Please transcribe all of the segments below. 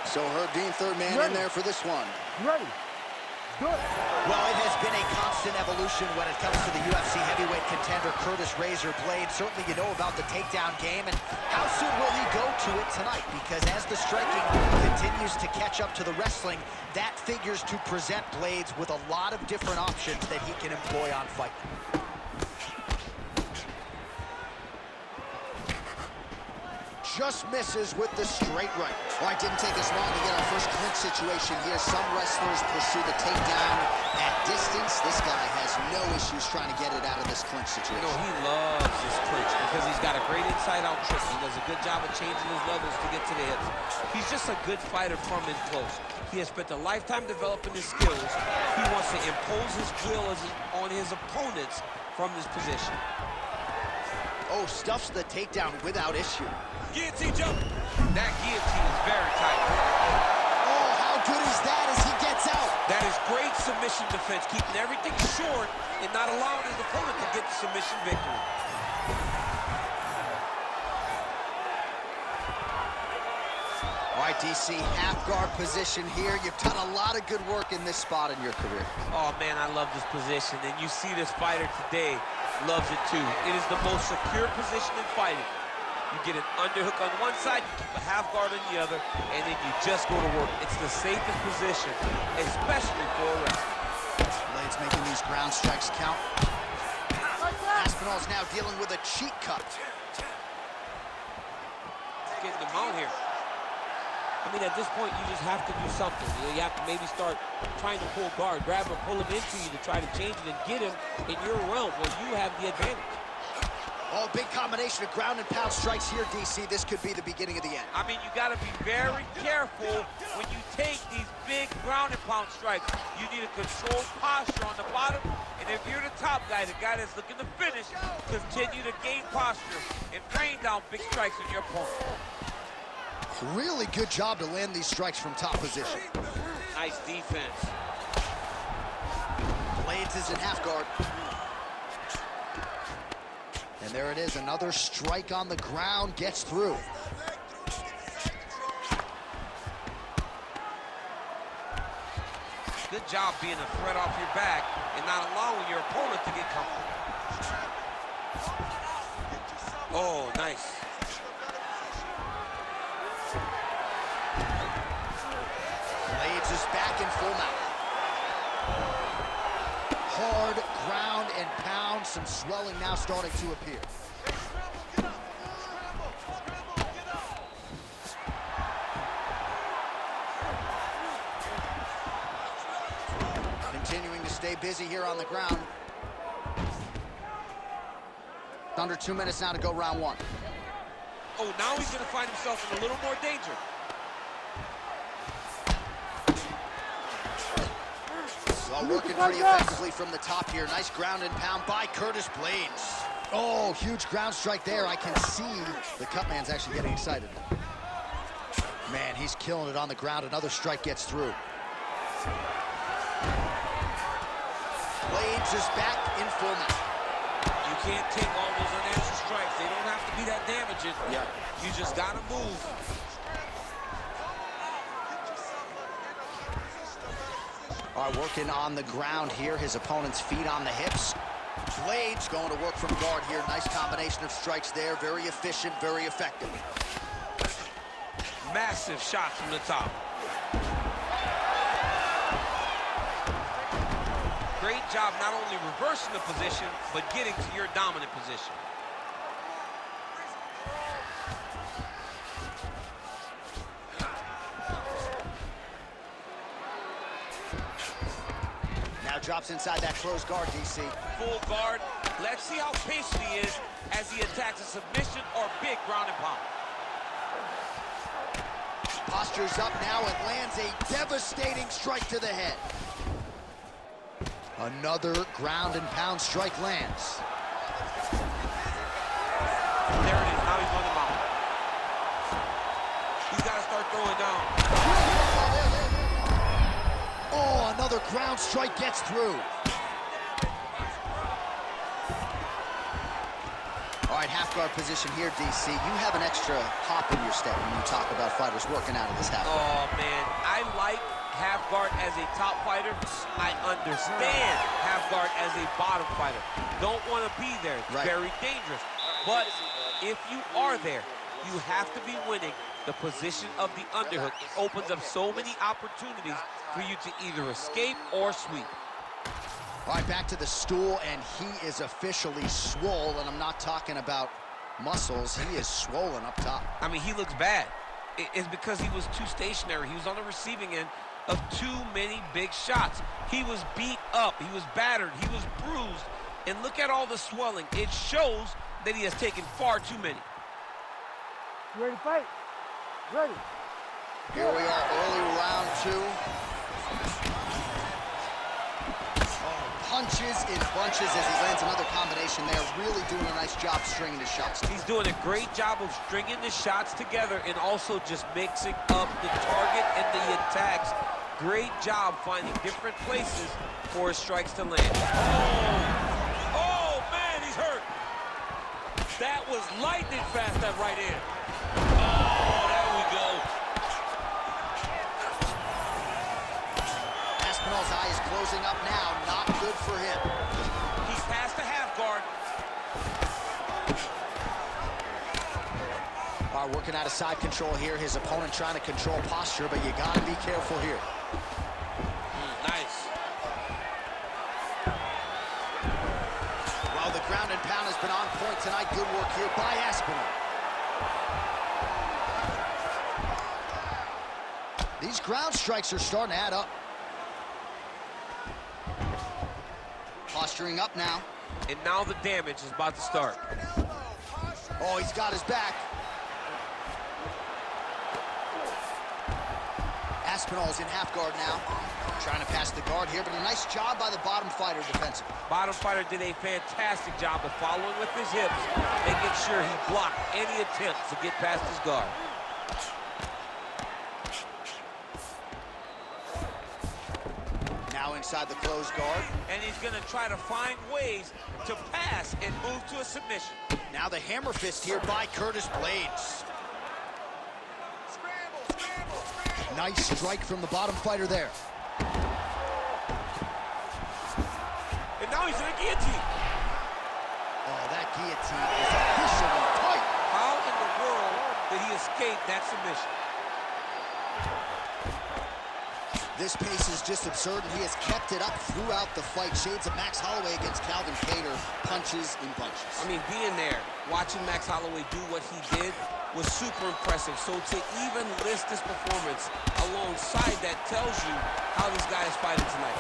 So Dean, third man in there for this one. Ready. Good. Well, it has been a constant evolution when it comes to the UFC heavyweight contender Curtis Razor Blade. Certainly you know about the takedown game, and how soon will he go to it tonight? Because as the striking continues to catch up to the wrestling, that figures to present Blades with a lot of different options that he can employ on fight. Just misses with the straight right. All right, didn't take us long to get our first clinch situation here. Some wrestlers pursue the takedown at distance. This guy has no issues trying to get it out of this clinch situation. You know, he loves this clinch because he's got a great inside-out trick. He does a good job of changing his levels to get to the hips. He's just a good fighter from in close. He has spent a lifetime developing his skills. He wants to impose his will on his opponents from this position. Oh, stuffs the takedown without issue. Guillotine jump. That guillotine is very tight. Oh, how good is that as he gets out? That is great submission defense, keeping everything short and not allowing his opponent to get the submission victory. All right, DC, half guard position here. You've done a lot of good work in this spot in your career. Oh, man, I love this position, and you see this fighter today loves it too. It is the most secure position in fighting. You get an underhook on one side, you keep a half guard on the other, and then you just go to work. It's the safest position, especially for a wrestler. Blades making these ground strikes count. Aspinall's now dealing with a cheek cut. Getting them out here. I mean, at this point, you just have to do something. You have to maybe start trying to pull guard, grab or pull him into you to try to change it and get him in your realm where you have the advantage. Oh, big combination of ground and pound strikes here, DC. This could be the beginning of the end. I mean, you got to be very careful when you take these big ground and pound strikes. You need a controlled posture on the bottom, and if you're the top guy, the guy that's looking to finish, continue to gain posture and rain down big strikes on your opponent. Really good job to land these strikes from top position. Nice defense. Blades is in half guard. And there it is, another strike on the ground, gets through. Good job being a threat off your back and not allowing your opponent to get comfortable. Oh, nice. Blades is back in full mount. Hard ground and pound, some swelling now starting to appear. Continuing to stay busy here on the ground. Under 2 minutes now to go round one. Oh, now he's going to find himself in a little more danger. Well, working pretty effectively from the top here. Nice ground and pound by Curtis Blades. Oh, huge ground strike there. I can see the cut man's actually getting excited. Man, he's killing it on the ground. Another strike gets through. Blades is back in full mount. You can't take all those unanswered strikes. They don't have to be that damaging. Yeah. You just got to move. All right, working on the ground here. His opponent's feet on the hips. Blades going to work from guard here. Nice combination of strikes there. Very efficient, very effective. Massive shots from the top. Great job not only reversing the position, but getting to your dominant position. Drops inside that closed guard, DC. Full guard. Let's see how patient he is as he attacks a submission or big ground and pound. Postures up now and lands a devastating strike to the head. Another ground and pound strike lands. There it is. Now he's on the mount. He's got to start throwing down. Oh, another ground strike gets through. All right, All right, half guard position here, DC. You have an extra hop in your step when you talk about fighters working out of this half guard. Oh, man, I like half guard as a top fighter. I understand half guard as a bottom fighter. Don't want to be there. It's very dangerous. But if you are there, you have to be winning the position of the underhook. It opens up so many opportunities for you to either escape or sweep. All right, back to the stool, and he is officially swole, and I'm not talking about muscles. He is swollen up top. I mean, he looks bad. It's because he was too stationary. He was on the receiving end of too many big shots. He was beat up. He was battered. He was bruised. And look at all the swelling. It shows that he has taken far too many. You ready to fight? Ready. Here we are, early round 2. Punches in bunches as he lands another combination there. Really doing a nice job stringing his shots. He's doing a great job of stringing the shots together and also just mixing up the target and the attacks. Great job finding different places for his strikes to land. Oh, man, he's hurt. That was lightning fast, that right hand. Oh, there we go. Aspinall's eye is closing up now. Not good for him. He's past the half guard. All right, working out of side control here. His opponent trying to control posture, but you got to be careful here. Nice. Well, the ground and pound has been on point tonight. Good work here by Aspinall. These ground strikes are starting to add up. Posturing up now. And now the damage is about to start. Oh, he's got his back. Aspinall's in half guard now. Trying to pass the guard here, but a nice job by the bottom fighter defensively. Bottom fighter did a fantastic job of following with his hips, making sure he blocked any attempts to get past his guard. Now inside the closed guard. And he's going to try to find ways to pass and move to a submission. Now the hammer fist here by Curtis Blades. Nice strike from the bottom fighter there. And now he's in a guillotine. Oh, that guillotine is officially tight. How in the world did he escape that submission? This pace is just absurd, and he has kept it up throughout the fight. Shades of Max Holloway against Calvin Kattar, punches in bunches. I mean, being there, watching Max Holloway do what he did was super impressive. So to even list this performance alongside that tells you how this guy is fighting tonight.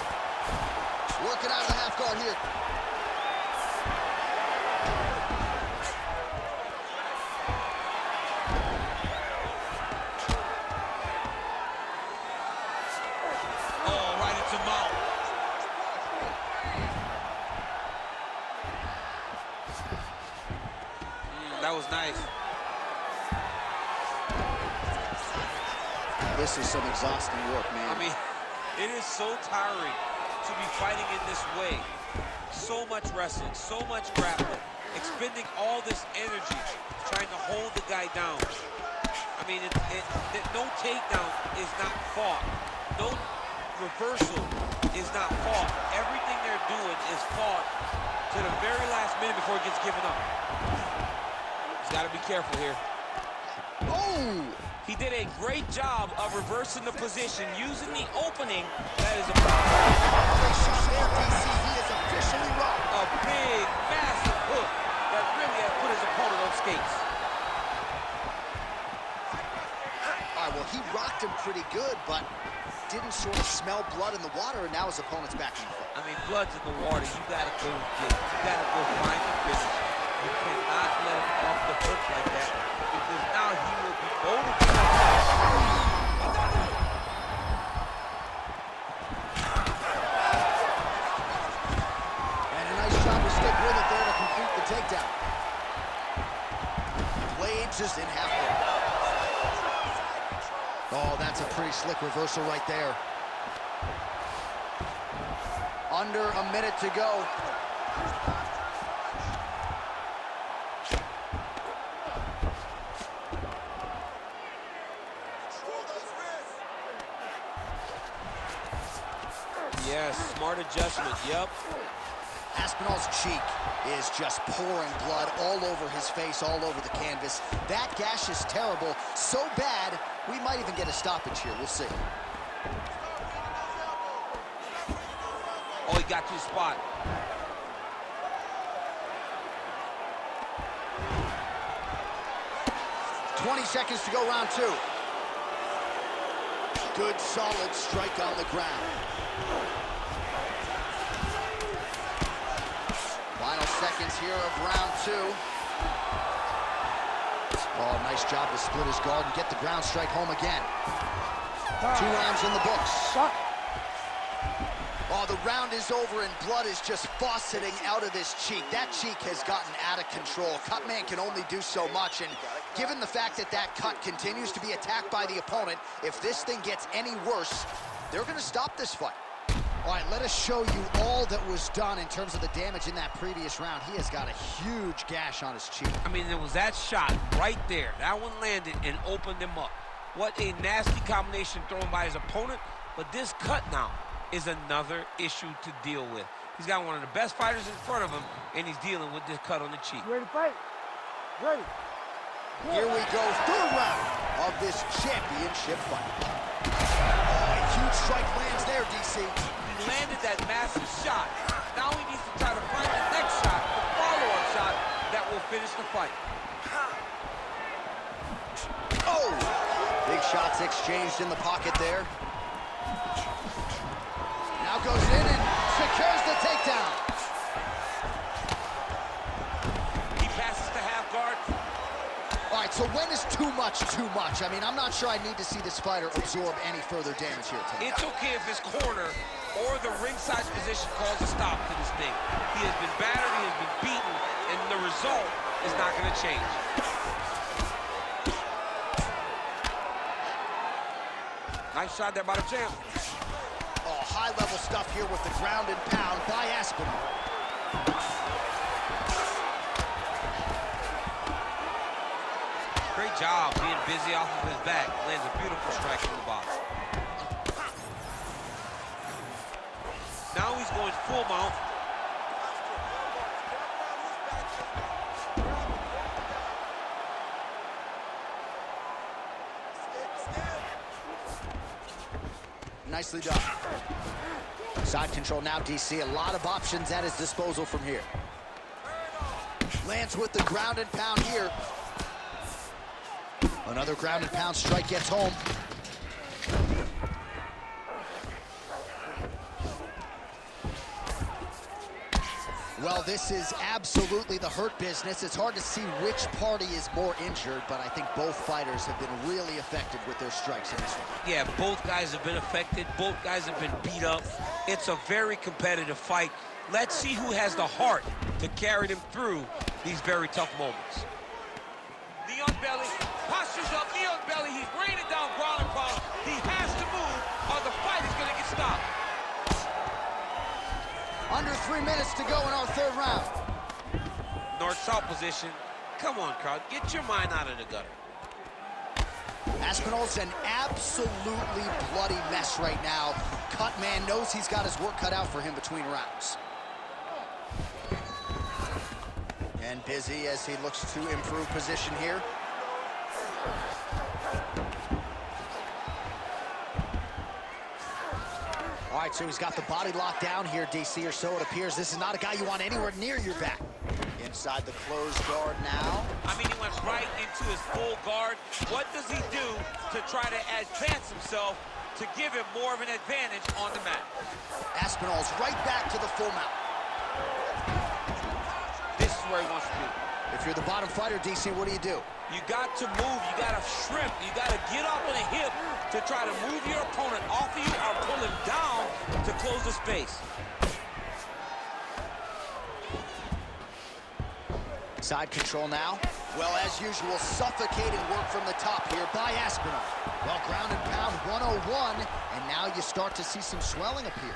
Working out of the half guard here. Oh, right into mouth. That was nice. This is some exhausting work, man. I mean, it is so tiring to be fighting in this way. So much wrestling, so much grappling, expending all this energy trying to hold the guy down. I mean, no takedown is not fought. No reversal is not fought. Everything they're doing is fought to the very last minute before it gets given up. He's got to be careful here. Oh! He did a great job of reversing the position, using the opening that is a Great shot there, DC. He is officially rocked. A big, massive hook that really has put his opponent on skates. All right, well, he rocked him pretty good, but didn't sort of smell blood in the water, and now his opponent's back in the fight. I mean, blood's in the water. You gotta go get it. You gotta go find the finish. You cannot let him off the hook like that, because now he will be motivated. And a nice job to stick with it there to complete the takedown. Blades is in half guard. Oh, that's a pretty slick reversal right there. Under a minute to go. Yes, smart adjustment, yep. Aspinall's cheek is just pouring blood all over his face, all over the canvas. That gash is terrible, so bad, we might even get a stoppage here. We'll see. Oh, he got to the spot. "20 seconds to go, round 2. Good, solid strike on the ground. Final seconds here of round 2. Oh, nice job to split his guard and get the ground strike home again. 2 rounds in the books. Oh, the round is over and blood is just fauceting out of this cheek. That cheek has gotten out of control. Cutman can only do so much, and given the fact that that cut continues to be attacked by the opponent, if this thing gets any worse, they're going to stop this fight. All right, let us show you all that was done in terms of the damage in that previous round. He has got a huge gash on his cheek. I mean, there was that shot right there. That one landed and opened him up. What a nasty combination thrown by his opponent, but this cut now is another issue to deal with. He's got one of the best fighters in front of him, and he's dealing with this cut on the cheek. You ready to fight? Ready. Here we go, 3rd round of this championship fight. Oh, a huge strike lands there, DC. He landed that massive shot. Now he needs to try to find the next shot, the follow-up shot that will finish the fight. Oh! Big shots exchanged in the pocket there. Now goes in and secures the takedown. He passes to half guard. All right, so when is too much too much? I mean, I'm not sure I need to see this fighter absorb any further damage here tonight. It's okay if his corner or the ringside position calls a stop to this thing. He has been battered, he has been beaten, and the result is not going to change. Nice shot there by the champ. Oh, high-level stuff here with the ground and pound by Aspinall. Great job being busy off of his back. Lands a beautiful strike in the box. Now he's going full mount. Nicely done. Side control now, DC. A lot of options at his disposal from here. Lands with the ground and pound here. Another ground and pound strike gets home. Well, this is absolutely the hurt business. It's hard to see which party is more injured, but I think both fighters have been really effective with their strikes in this one. Yeah, both guys have been affected. Both guys have been beat up. It's a very competitive fight. Let's see who has the heart to carry them through these very tough moments. Knee on belly, postures up, knee on belly. He's raining down ground and pound. He has to move or the fight is going to get stopped. Under 3 minutes to go in our 3rd round. North-south position. Come on, crowd. Get your mind out of the gutter. Aspinall's an absolutely bloody mess right now. Cutman knows he's got his work cut out for him between rounds. And busy as he looks to improve position here. All right, so he's got the body locked down here, DC, or so it appears. This is not a guy you want anywhere near your back. Inside the closed guard now. I mean, he went right into his full guard. What does he do to try to advance himself to give him more of an advantage on the mat? Aspinall's right back to the full mount. This is where he wants to be. If you're the bottom fighter, DC, what do? You got to move, you got to shrimp, you got to get up on a hip to try to move your opponent off of you or pull him down to close the space. Side control now. Well, as usual, suffocating work from the top here by Aspinall. Well, ground and pound 101, and now you start to see some swelling appear.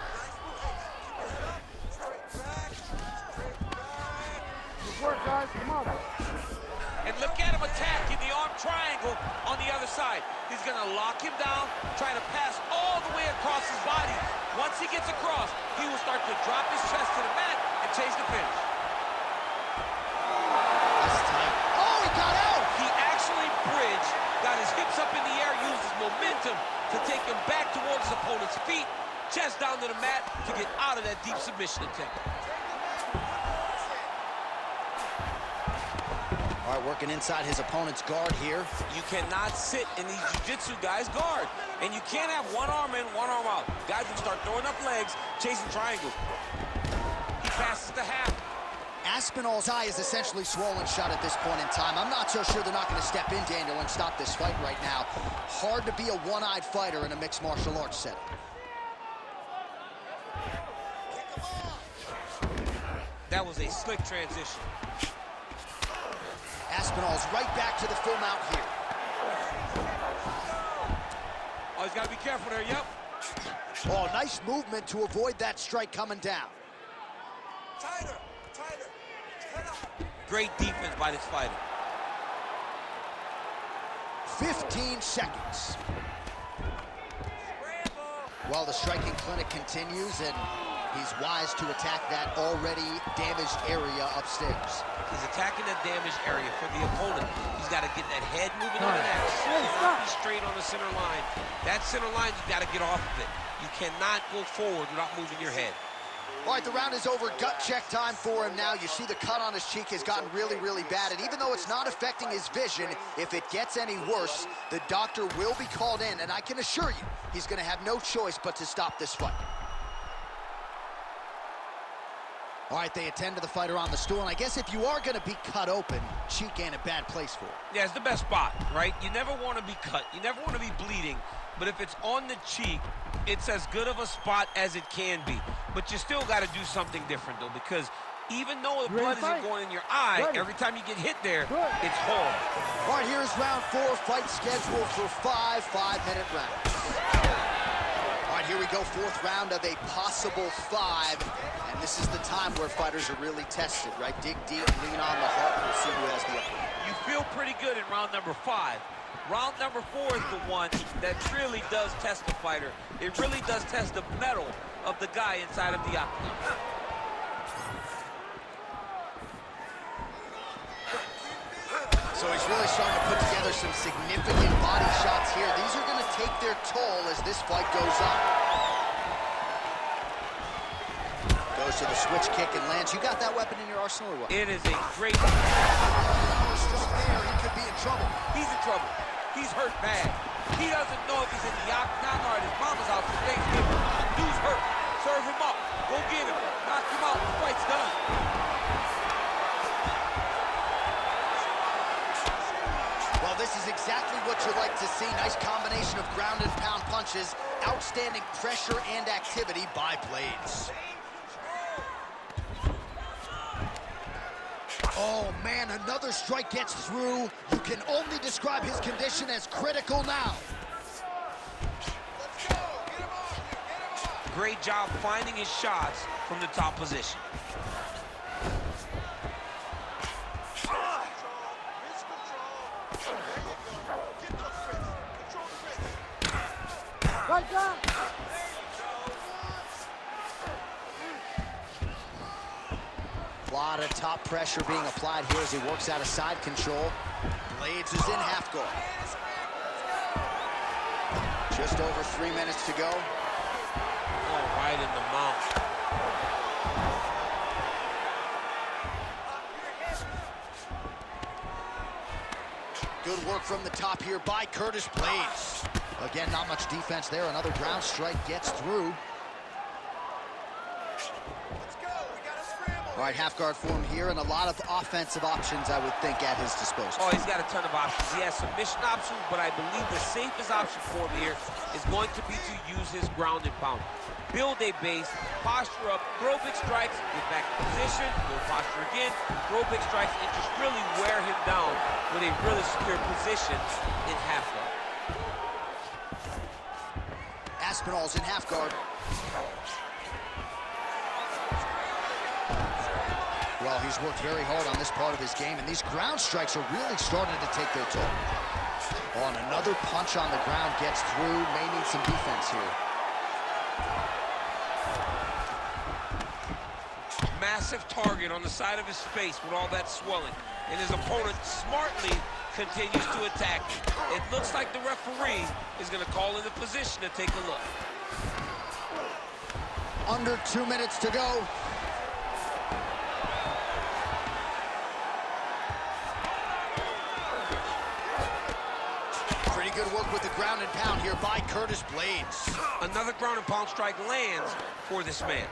Good work, guys. Come on. And look at him attacking the arm triangle on the other side. He's going to lock him down, try to pass all the way across his body. Once he gets across, he will start to drop his chest to the mat and chase the finish. That's tight. Oh, he got out! He actually bridged, got his hips up in the air, used his momentum to take him back towards his opponent's feet, chest down to the mat to get out of that deep submission attempt. All right, working inside his opponent's guard here. You cannot sit in these jiu-jitsu guys' guard. And you can't have one arm in, one arm out. Guys will start throwing up legs, chasing triangles. He passes to half. Aspinall's eye is essentially swollen shut at this point in time. I'm not so sure they're not going to step in, Daniel, and stop this fight right now. Hard to be a one-eyed fighter in a mixed martial arts setting. That was a slick transition. Aspinall's right back to the full mount here. Oh, he's got to be careful there, yep. Oh, nice movement to avoid that strike coming down. Tighter, tighter. Great defense by this fighter. 15 seconds. Well, the striking clinic continues, and he's wise to attack that already damaged area upstairs. He's attacking that damaged area for the opponent. He's got to get that head moving on the neck. Be straight on the center line. That center line, you got to get off of it. You cannot go forward without moving your head. All right, the round is over. Gut check time for him now. You see the cut on his cheek has gotten really, really bad. And even though it's not affecting his vision, if it gets any worse, the doctor will be called in. And I can assure you, he's going to have no choice but to stop this fight. All right, they attend to the fighter on the stool. And I guess if you are going to be cut open, cheek ain't a bad place for it. Yeah, it's the best spot, right? You never want to be cut. You never want to be bleeding. But if it's on the cheek, it's as good of a spot as it can be. But you still got to do something different, though, because even though the blood isn't going in your eye, every time you get hit there, it's horrible. All right, here's round 4, fight scheduled for 5 5-minute rounds. All right, here we go, 4th round of a possible 5. And this is the time where fighters are really tested, right? Dig deep, lean on the heart, we'll see who has the upper hand. You feel pretty good in round number 5. Round number 4 is the one that really does test the fighter. It really does test the mettle of the guy inside of the octagon. So he's really starting to put together some significant body shots here. These are going to take their toll as this fight goes on. Goes to the switch kick and lands. You got that weapon in your arsenal or what? It is a great... Stroke there, he could be in trouble. He's in trouble. He's hurt bad. He doesn't know if he's in the octagon or at his mama's house for Thanksgiving. Dude's hurt. Serve him up. Go get him. Knock him out. The fight's done. Well, this is exactly what you like to see. Nice combination of ground and pound punches. Outstanding pressure and activity by Blades. Oh, man, another strike gets through. You can only describe his condition as critical now. Let's go. Get him off. Get him off. Great job finding his shots from the top position. Right down. A lot of top pressure being applied here as he works out of side control. Blades is in half guard. Just over 3 minutes to go. Oh, right in the mouth. Good work from the top here by Curtis Blades. Again, not much defense there. Another ground strike gets through. All right, half guard form here, and a lot of offensive options, I would think, at his disposal. Oh, he's got a ton of options. He has submission options, but I believe the safest option for him here is going to be to use his ground and pound. Build a base, posture up, throw big strikes, get back in position, build posture again, throw big strikes, and just really wear him down with a really secure position in half guard. Aspinall's in half guard. Well, he's worked very hard on this part of his game, and these ground strikes are really starting to take their toll. Oh, and another punch on the ground gets through. May need some defense here. Massive target on the side of his face with all that swelling. And his opponent smartly continues to attack. It looks like the referee is going to call in the position to take a look. Under 2 minutes to go. Pretty good work with the ground and pound here by Curtis Blades. Another ground and pound strike lands for this man.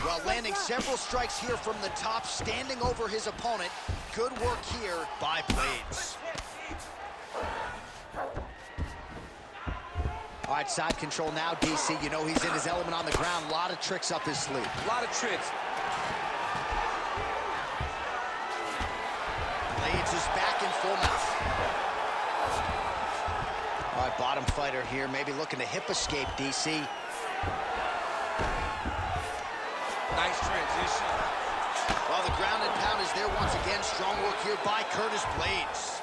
Well, landing several strikes here from the top, standing over his opponent. Good work here by Blades. All right, side control now, DC. You know he's in his element on the ground. A lot of tricks up his sleeve. A lot of tricks. Blades is back in full mount. All right, bottom fighter here, maybe looking to hip escape, DC. Nice transition. Well, the ground and pound is there once again. Strong work here by Curtis Blades.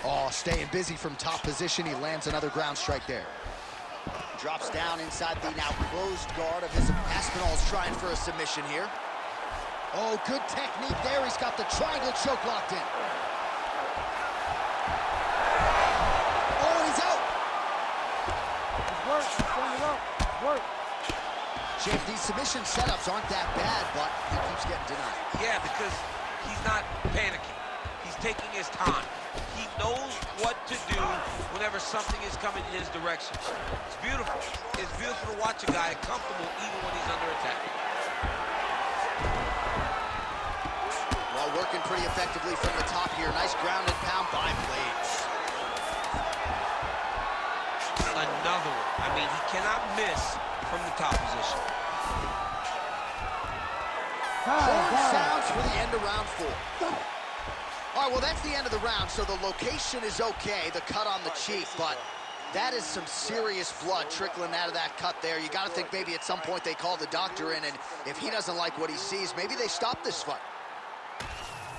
Oh, staying busy from top position. He lands another ground strike there. Drops down inside the now closed guard of his ASPINAL's trying for a submission here. Oh, good technique there. He's got the triangle choke locked in. Oh, and he's out. It's work. Stand it up. It's work. Jake, these submission setups aren't that bad, but he keeps getting denied. Yeah, because he's not panicking. He's taking his time. He knows what to do whenever something is coming in his direction. It's beautiful. It's beautiful to watch a guy comfortable even when he's under attack. Well, working pretty effectively from the top here. Nice ground and pound by Blades. Another one. I mean, he cannot miss from the top position. Horn sounds for the end of round 4. All right, well, that's the end of the round, so the location is okay, the cut on the cheek, but that is some serious blood trickling out of that cut there. You got to think maybe at some point they call the doctor in, and if he doesn't like what he sees, maybe they stop this fight.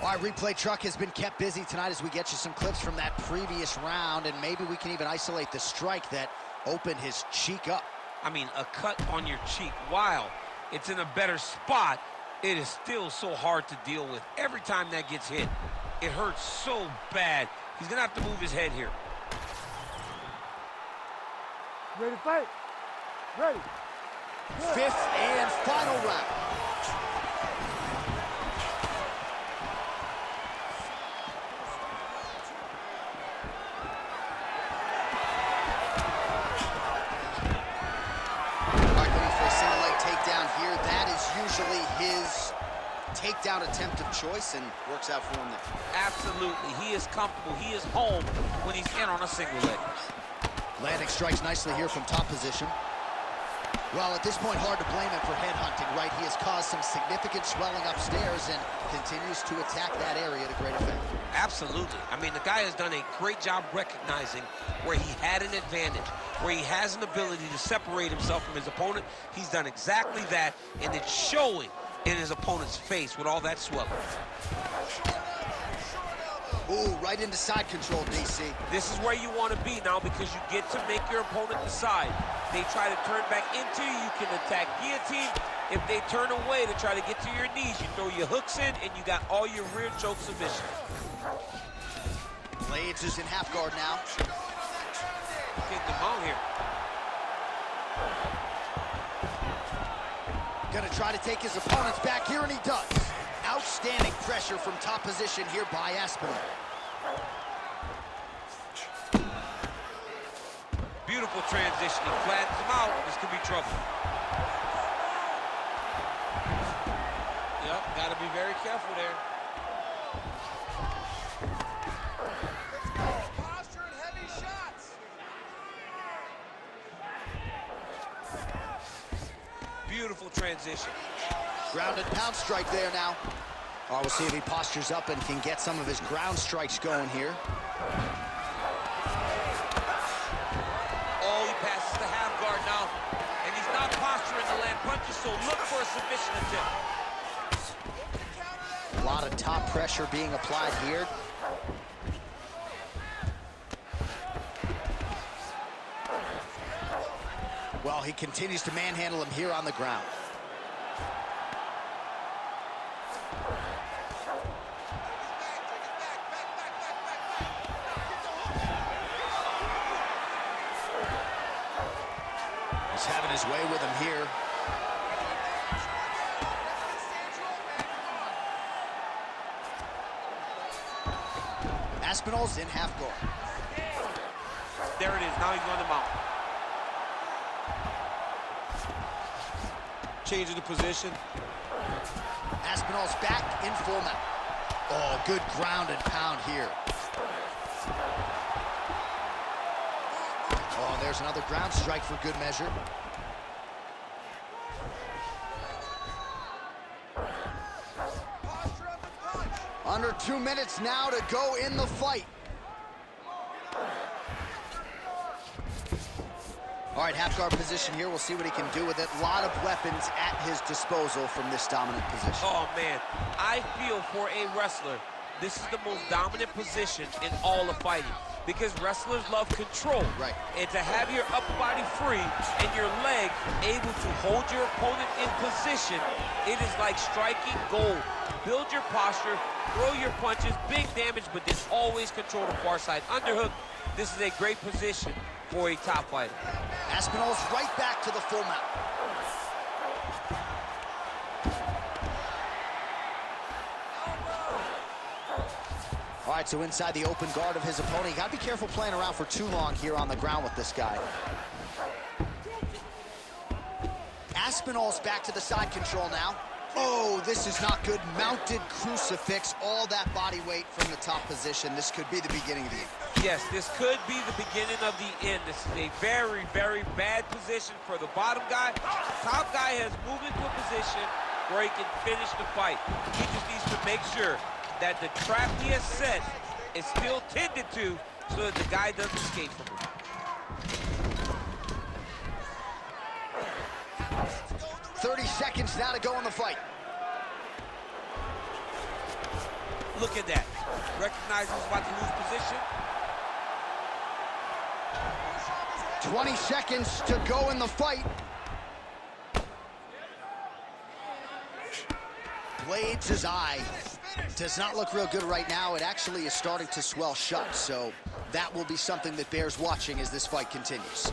All right, replay truck has been kept busy tonight as we get you some clips from that previous round, and maybe we can even isolate the strike that opened his cheek up. I mean, a cut on your cheek, while it's in a better spot, it is still so hard to deal with. Every time that gets hit, it hurts so bad. He's gonna have to move his head here. Ready to fight? Ready. Good. 5th and final round. Here, that is usually his takedown attempt of choice, and works out for him there. Absolutely. He is comfortable. He is home when he's in on a single leg. Landing strikes nicely here from top position. Well, at this point, hard to blame him for headhunting, right? He has caused some significant swelling upstairs and continues to attack that area to great effect. Absolutely. I mean, the guy has done a great job recognizing where he had an advantage, where he has an ability to separate himself from his opponent. He's done exactly that, and it's showing in his opponent's face with all that swelling. Ooh, right into side control, DC. This is where you want to be now because you get to make your opponent decide. They try to turn back into you, you can attack guillotine. If they turn away to try to get to your knees, you throw your hooks in and you got all your rear choke submission. Blades is in half guard now. Getting them out here. Gonna try to take his opponents back here, and he does. Outstanding pressure from top position here by ASPINAL. Beautiful transition. He flattens him out. This could be trouble. Yep, got to be very careful there. Posture and heavy shots. Beautiful transition. Ground and pound strike there now. Oh, we'll see if he postures up and can get some of his ground strikes going here. Oh, he passes the half guard now. And he's not posturing to land punches, so look for a submission attempt. A lot of top pressure being applied here. he continues to manhandle him here on the ground. He's having his way with him here. Aspinall's in half guard. There it is. Now he's on the mount. Changing the position. Aspinall's back in full mount. Oh, good ground and pound here. Oh, there's another ground strike for good measure. Under 2 minutes now to go in the fight. All right, half guard position here. We'll see what he can do with it. A lot of weapons at his disposal from this dominant position. Oh, man. I feel for a wrestler, this is the most dominant position in all of fighting because wrestlers love control. Right. And to have your upper body free and your leg able to hold your opponent in position, it is like striking gold. Build your posture, throw your punches, big damage, but then always control the far side underhook. This is a great position for a top fighter. Aspinall's right back to the full mount. All right, so inside the open guard of his opponent. You gotta be careful playing around for too long here on the ground with this guy. Aspinall's back to the side control now. Oh, this is not good. Mounted crucifix, all that body weight from the top position. This could be the beginning of the end. Yes, this could be the beginning of the end. This is a very, very bad position for the bottom guy. Top guy has moved into a position where he can finish the fight. He just needs to make sure that the trap he has set is still tended to so that the guy doesn't escape from him. .30 seconds now to go in the fight. Look at that. Recognize he's about to lose position. 20 seconds to go in the fight. Blades' eye does not look real good right now. It actually is starting to swell shut, so that will be something that bears watching as this fight continues.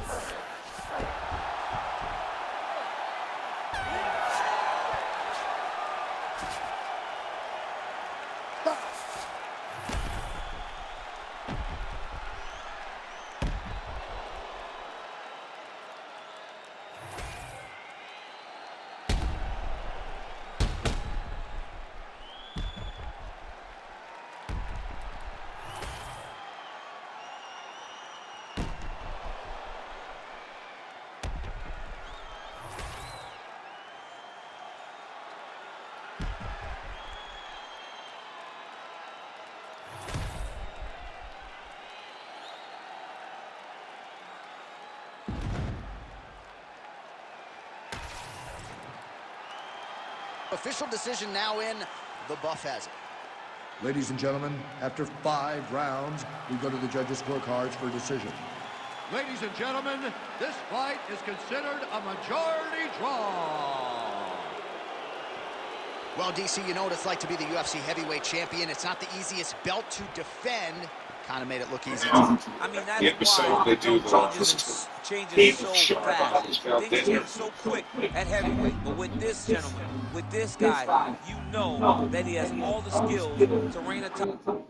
Official decision now in. The buff has it. Ladies and gentlemen, after 5 rounds, we go to the judges' scorecards for a decision. Ladies and gentlemen, this fight is considered a majority draw. Well, DC, you know what it's like to be the UFC heavyweight champion. It's not the easiest belt to defend. Kind of made it look easy. I mean, that's the episode why they do changes so fast. Things change so quick at heavyweight. But with this gentleman, with this guy, you know that he has all the skills to reign a top.